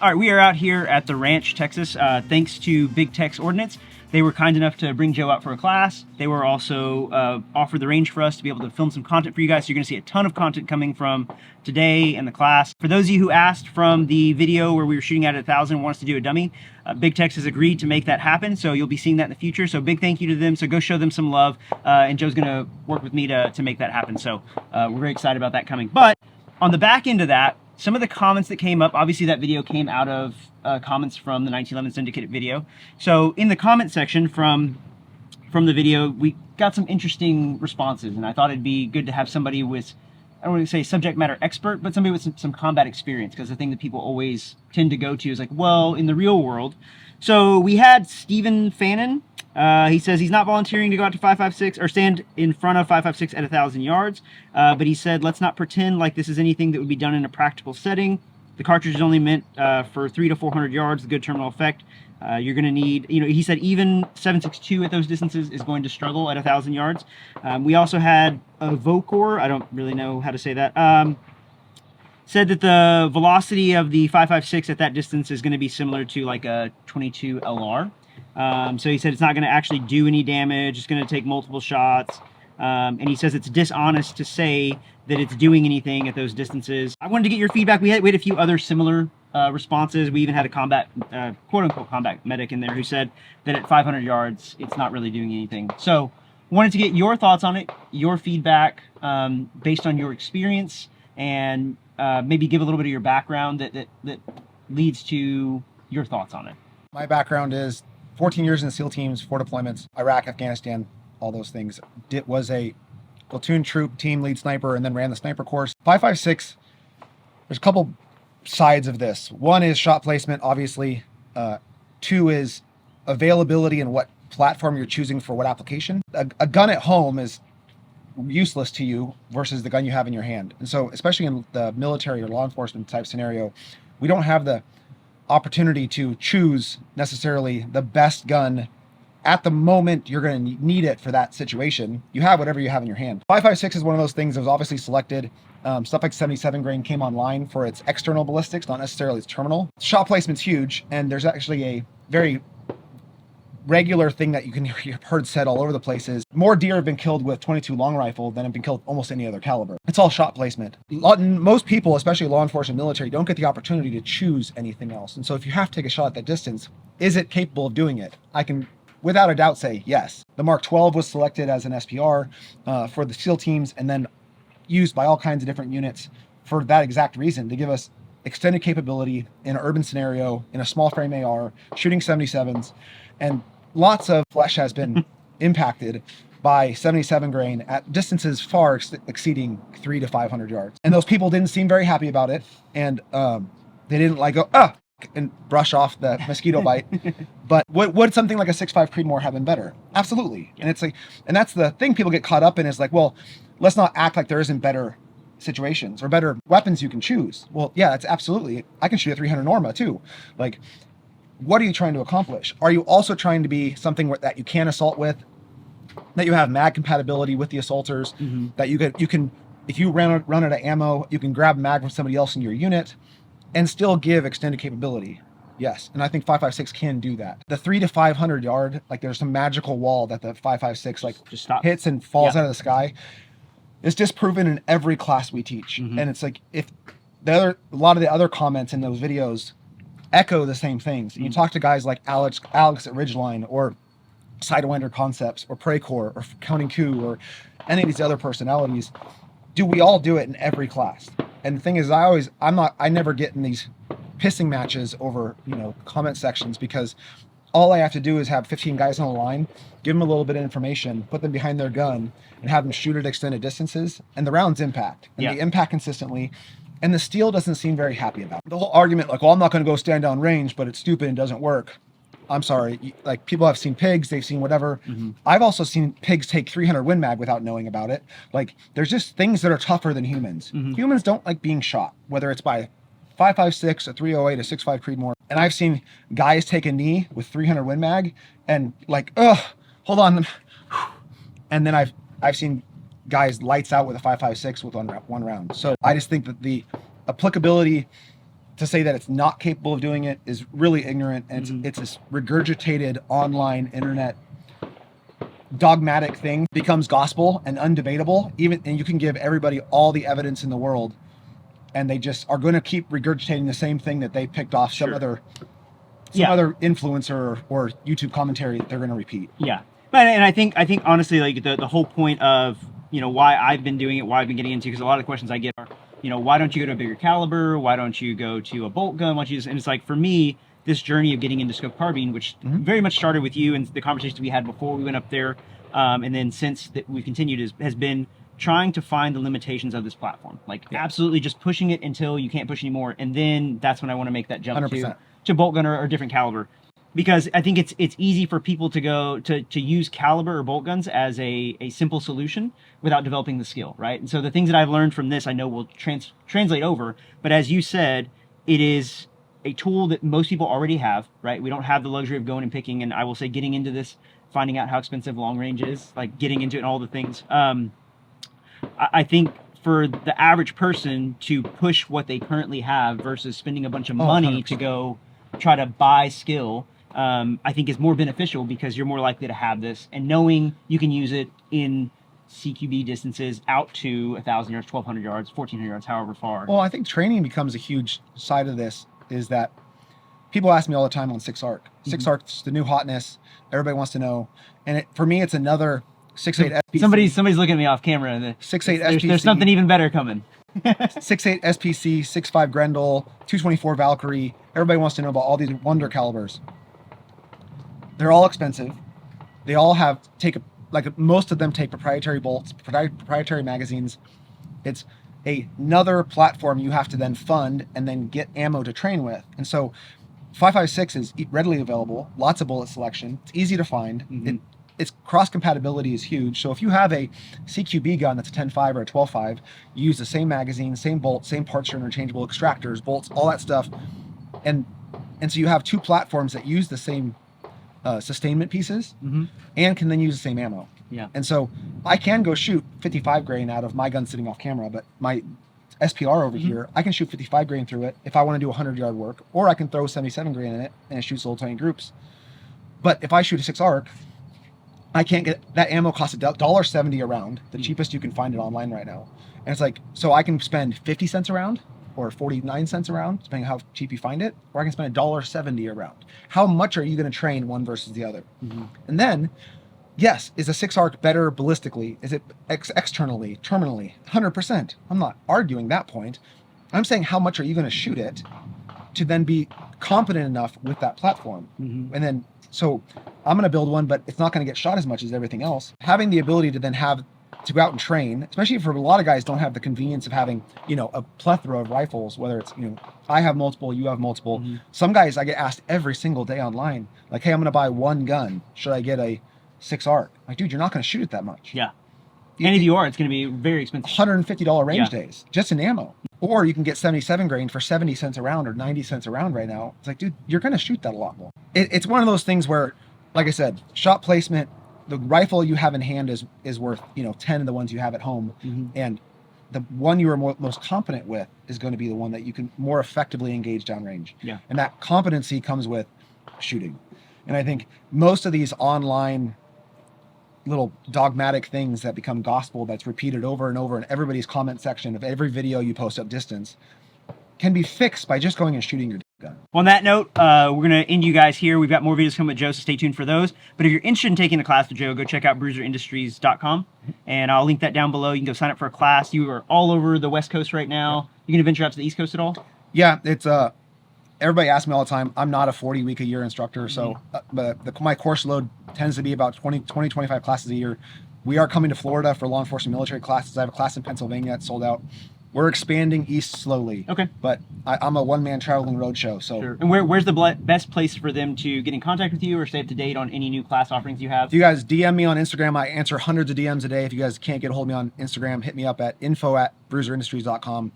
All right, we are out here at the ranch, Texas, thanks to Big Tex Ordnance. They were kind enough to bring Joe out for a class. They were also offered the range for us to be able to film some content for you guys. So you're gonna see a ton of content coming from today and the class. For those of you who asked from the video where we were shooting at 1,000 and want us to do a dummy, Big Tex has agreed to make that happen. So you'll be seeing that in the future. So big thank you to them. So go show them some love. And Joe's gonna work with me to make that happen. So we're very excited about that coming. But on the back end of that, some of the comments that came up, obviously that video came out of comments from the 1911 syndicated video. So in the comment section from the video, we got some interesting responses, and I thought it'd be good to have somebody with, I don't want to say subject matter expert, but somebody with some combat experience, because the thing that people always tend to go to is like, well, in the real world. So we had Stephen Fannin. He says he's not volunteering to go out to 5.56 or stand in front of 5.56 at 1,000 yards. But he said, let's not pretend like this is anything that would be done in a practical setting. The cartridge is only meant for 300 to 400 yards, the good terminal effect. You're going to need, he said even 7.62 at those distances is going to struggle at 1,000 yards. We also had a Vocor, I don't really know how to say that, said that the velocity of the 5.56 at that distance is going to be similar to like a 22 LR. So he said it's not going to actually do any damage. It's going to take multiple shots. And he says it's dishonest to say that it's doing anything at those distances. I wanted to get your feedback. We had a few other similar responses. We even had a combat, quote-unquote combat medic in there who said that at 500 yards, it's not really doing anything. So wanted to get your thoughts on it, your feedback based on your experience, and maybe give a little bit of your background that leads to your thoughts on it. My background is 14 years in the SEAL teams, 4 deployments, Iraq, Afghanistan, all those things. Was a platoon troop team lead sniper and then ran the sniper course. 5.56, there's a couple sides of this. One is shot placement, obviously. 2 is availability and what platform you're choosing for what application. A gun at home is useless to you versus the gun you have in your hand. And so, especially in the military or law enforcement type scenario, we don't have the opportunity to choose necessarily the best gun at the moment you're going to need it for that situation. You have whatever you have in your hand. 5.56 is one of those things that was obviously selected. Stuff like 77 grain came online for its external ballistics, not necessarily its terminal. Shot placement's huge, and there's actually a very regular thing that you've heard said all over the place is more deer have been killed with 22 long rifle than have been killed almost any other caliber. It's all shot placement. Most people, especially law enforcement military, don't get the opportunity to choose anything else. And so if you have to take a shot at that distance, is it capable of doing it? I can without a doubt say yes. The Mark 12 was selected as an SPR for the SEAL teams and then used by all kinds of different units for that exact reason, to give us extended capability in an urban scenario, in a small frame AR, shooting 77s, and lots of flesh has been impacted by 77 grain at distances far exceeding 300 to 500 yards. And those people didn't seem very happy about it, and they didn't like go, and brush off the mosquito bite. But would something like a 6.5 Creedmoor have been better? Absolutely. Yeah. And it's like, and that's the thing people get caught up in is like, well, let's not act like there isn't better situations or better weapons you can choose. Well, yeah, that's absolutely. I can shoot a 300 Norma too. Like, what are you trying to accomplish? Are you also trying to be something that you can assault with, that you have mag compatibility with the assaulters, that you can, if you run out of ammo, you can grab a mag from somebody else in your unit and still give extended capability? Yes, and I think 5.56 can do that. The 300 to 500 yard, like there's some magical wall that the 5.56 like just hits and falls out of the sky. It's disproven in every class we teach, and it's like if a lot of the other comments in those videos echo the same things. You talk to guys like Alex at Ridgeline or Sidewinder Concepts or Precore or Counting Coup or any of these other personalities. Do we all do it in every class? And the thing is, I never get in these pissing matches over, comment sections, because all I have to do is have 15 guys on the line, give them a little bit of information, put them behind their gun, and have them shoot at extended distances, and the rounds impact. And they impact consistently. And the steel doesn't seem very happy about it. The whole argument, like, well, I'm not going to go stand down range, but it's stupid and doesn't work. I'm sorry. Like, people have seen pigs, they've seen whatever. I've also seen pigs take 300 Win Mag without knowing about it. Like, there's just things that are tougher than humans. Humans don't like being shot, whether it's by 5.56, a 308, a 6.5 Creedmoor. And I've seen guys take a knee with 300 Win Mag and like, hold on. And then I've seen guys lights out with a 5.56 with one round. So I just think that the applicability to say that it's not capable of doing it is really ignorant, and it's this regurgitated online internet dogmatic thing becomes gospel and undebatable, and you can give everybody all the evidence in the world, and they just are going to keep regurgitating the same thing that they picked off some other influencer or YouTube commentary that they're going to repeat. Yeah. And I think honestly, like the whole point of, you know, why I've been doing it, why I've been getting into, because a lot of the questions I get are, you know, why don't you go to a bigger caliber? Why don't you go to a bolt gun? Why don't you just, and it's like, for me, this journey of getting into scope carbine, which very much started with you and the conversations we had before we went up there, and then since that we've continued, has been trying to find the limitations of this platform. Like absolutely just pushing it until you can't push anymore, and then that's when I want to make that jump 100%. to bolt gun or different caliber. Because I think it's easy for people to go to use caliber or bolt guns as a simple solution without developing the skill, right? And so the things that I've learned from this, I know will translate over. But as you said, it is a tool that most people already have, right? We don't have the luxury of going and picking. And I will say, getting into this, finding out how expensive long range is, like getting into it and all the things. I think for the average person to push what they currently have versus spending a bunch of money 100%. to go try to buy skill, I think is more beneficial, because you're more likely to have this, and knowing you can use it in CQB distances out to 1,000 yards, 1,200 yards, 1,400 yards, however far. Well, I think training becomes a huge side of this, is that people ask me all the time on 6-ARC. 6-ARC's the new hotness. Everybody wants to know. And for me, it's another 6.8 SPC. Somebody's looking at me off camera. 6.8 SPC. There's something even better coming. 6.8 SPC, 6.5 Grendel, 224 Valkyrie. Everybody wants to know about all these wonder calibers. They're all expensive. They all most of them take proprietary bolts, proprietary magazines. It's another platform you have to then fund and then get ammo to train with. And so 5.56 is readily available, lots of bullet selection. It's easy to find. Its cross compatibility is huge. So if you have a CQB gun that's a 10.5 or a 12.5, you use the same magazine, same bolt, same parts are interchangeable, extractors, bolts, all that stuff. And so you have two platforms that use the same sustainment pieces and can then use the same ammo. Yeah. And so I can go shoot 55 grain out of my gun sitting off camera, but my SPR over here, I can shoot 55 grain through it if I want to do 100-yard work, or I can throw 77 grain in it and it shoots little tiny groups. But if I shoot a 6-ARC, I can't get that ammo. Costs $1.70 a round, the cheapest you can find it online right now. And it's like, so I can spend 50 cents a round or 49 cents a round, depending on how cheap you find it, or I can spend $1.70 a round. How much are you going to train one versus the other? And then, yes, is a 6-ARC better ballistically? Is it externally, terminally? 100%. I'm not arguing that point. I'm saying, how much are you going to shoot it to then be competent enough with that platform? And then, so I'm going to build one, but it's not going to get shot as much as everything else. Having the ability to then to go out and train, especially for a lot of guys don't have the convenience of having, you know, a plethora of rifles, whether it's, you know, I have multiple, you have multiple. Some guys, I get asked every single day online, like, hey, I'm going to buy one gun. Should I get a 6-ARC? Like, dude, you're not going to shoot it that much. Yeah. And if you are, it's going to be very expensive. $150 range days, just in ammo. Or you can get 77 grain for 70 cents a round or 90 cents a round right now. It's like, dude, you're going to shoot that a lot more. It's one of those things where, like I said, shot placement, the rifle you have in hand is worth, you know, 10 of the ones you have at home. And the one you are most competent with is going to be the one that you can more effectively engage downrange. Yeah. And that competency comes with shooting. And I think most of these online little dogmatic things that become gospel that's repeated over and over in everybody's comment section of every video you post up distance can be fixed by just going and shooting your gun. On that note, we're going to end you guys here. We've got more videos coming with Joe, so stay tuned for those. But if you're interested in taking a class with Joe, go check out bruiserindustries.com, and I'll link that down below. You can go sign up for a class. You are all over the West Coast right now. You going to venture out to the East Coast at all? Yeah, it's everybody asks me all the time. I'm not a 40-week-a-year instructor, so but my course load tends to be about 25 classes a year. We are coming to Florida for law enforcement military classes. I have a class in Pennsylvania that's sold out. We're expanding east slowly. Okay. But I'm a one-man traveling roadshow. So. Sure. And where's the best place for them to get in contact with you or stay up to date on any new class offerings you have? If you guys DM me on Instagram, I answer hundreds of DMs a day. If you guys can't get a hold of me on Instagram, hit me up at info@bruiserindustries.com,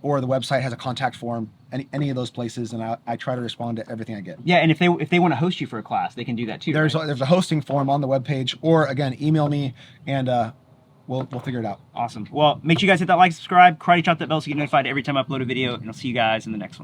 or the website has a contact form, any of those places, and I try to respond to everything I get. Yeah, and if they want to host you for a class, they can do that too. There's a hosting form on the webpage, or again, email me, and we'll figure it out. Awesome. Well, make sure you guys hit that like, subscribe, karate chop that bell so you get notified every time I upload a video, and I'll see you guys in the next one.